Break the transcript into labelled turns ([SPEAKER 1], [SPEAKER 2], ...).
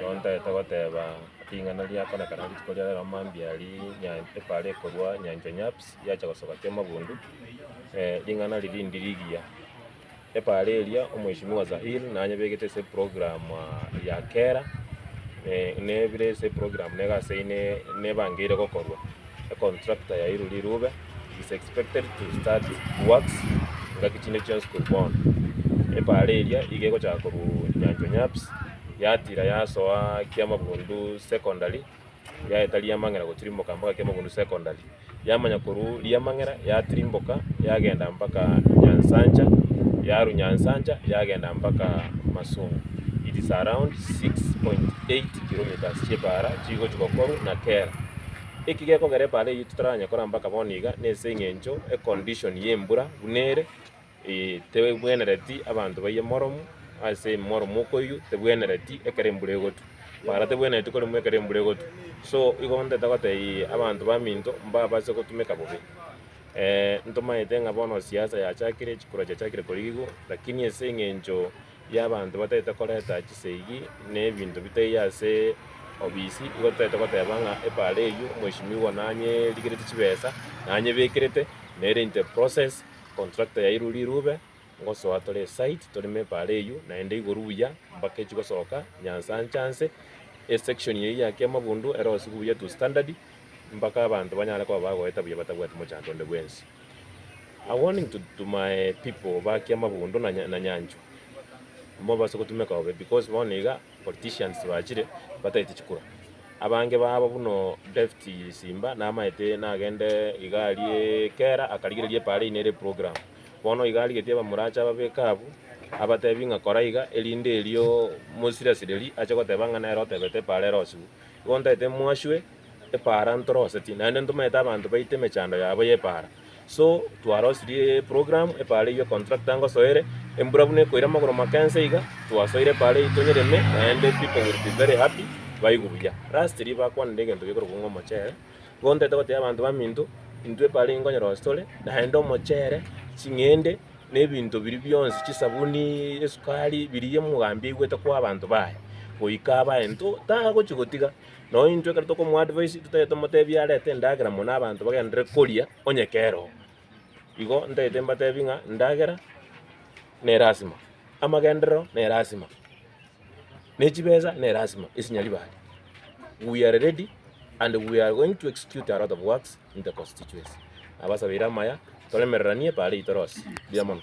[SPEAKER 1] nontaete goteba ring'ana riakonekana rituko ria rero mambiari epara ekorwa Nyanchwa Nyaps yacha gosoka Kiamabundu ring'ana ririndirigia epara eria omweshimiwa Zahir nanyebegete ase program ya kera nebire ase program negaseine nebangeire gokorwa contractor ya Iruri Rube is expected to start works ngaki chine cha school bond epara eria igegocha koru Nyanchwa Nyaps yatira yasoa Kiamabundu secondary yaeta Riamang'era gotirimboka mpaka Kiamabundu secondary yamanya koru Riamang'era yatirimboka yagenda mpaka Nyansanja yaru Nyansanja yagenda mpaka Masungu. It is around 6.8 kilometers chepara chigo chikokoru na kera ikigeko gere pale yituranya kora mpaka boniga nese ng'encho condition yembura bunere tewe bwenereti abantu baye moromu ase moromu koyu tebwenereti ekerembure gotu para tebwenereti kore mu ekerembure gotu so igonde tagote abantu baminto mbabase gotumeka bobe ntomaete ng'abono siasa yachakire chikura chachakire korigo lakini ase ng'encho y'abantu batete koreta chiseigi nebintu biteye ase obisi igotete goteba ng'a epara eyu mweshimiwa nanye rigirete chibesa nanye bekirete nere inte process contractor ya Iruri Rube ngosoa tore site torime epara eyu naende iguru buya mpaka echigosoka Nyansanja section ya Kiamabundu ero sigubuya to standard mpaka abantu banyala kwa bagoeta buya batabwate mochando nde bwensi. I warning to my people ba Kiamabundu na Nyanchwa mo baso kutumeka obe because boniga politicians bachire bataite chikura abange baba buno deputy Simba namaete nagende igari kera akarigirerie epara inere program bono igari getie bamuracha babekabu abatebinga koraiga elinde elio musirasireri acha goteba ng'ana ero tebete epara erosu gontaete mwashwe epara ntoroseti naende ntomaete abantu baite mechando yabo yepara so twarosirie program epara iyo contractor ngosoere embura bune koira magoro makense iga twasoire epara itonyereme and people will be very happy baigubuya rastiri bakwanire gento gekoro kungo mochere gontete gote abantu baminto intwe epara ingonyero ostore naende omochere ching'ende nebinto biri byonsi chisabuni esukari biriye mugambi igwete kwa abantu baye goika abaento tagochigotiga no intwe kare toko mu advice tutete motebia arete endagera muna abantu bagendere koria onyekero igo ntete mbatebinga ndagera ne rasima amagendero ne rasima nechibeza ne rasima isinyali bali we are ready and we are going to execute a lot of works in the constituency abasabira maya tolemereranie pale itoros diamono.